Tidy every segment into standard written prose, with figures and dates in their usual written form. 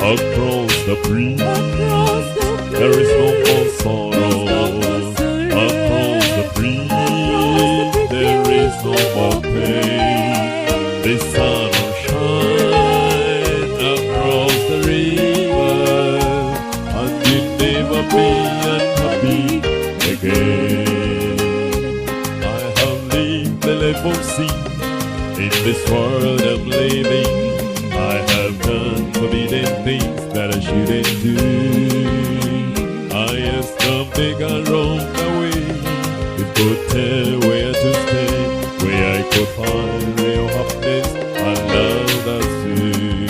Across the breeze, there is no more sorrow. Across the breeze, there is no more pain. The sun will shine across the river, and you'll never be unhappy again. I have lived the life of sin in this world I'm living. I have done forbidden things that I shouldn't do. I have stumbled and roamed away. It could tell where to stay, where I could find real happiness and love that's true.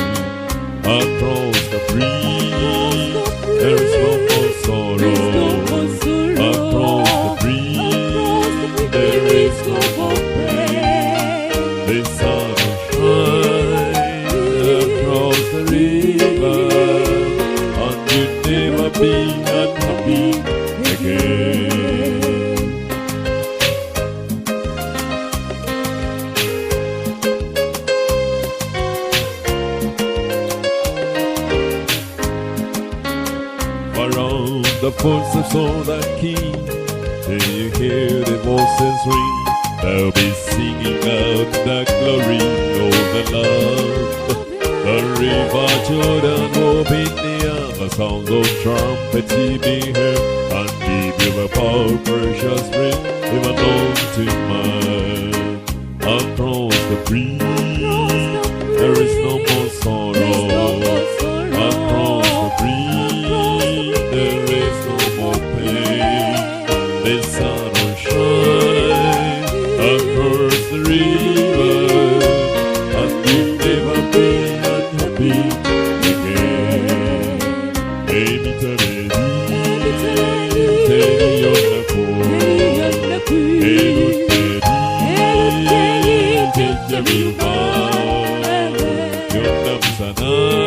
Across the breeze, there is no more sorrow. Across the breeze, there is no more pain. The sun will shine across the river, and you'll never be unhappy again. Around the footsteps of the King, till you hear the voices ring, they'll be singing out the glory of the Lord. The river Jordan will be near, the sounds of trumpets he be heard, and give you the power, precious rain, even unto man. Across the breeze, there is no more sorrow. Across the breeze, there is no more pain. The sun will shine across the river, and you'll never be unhappy again. Baby, Sana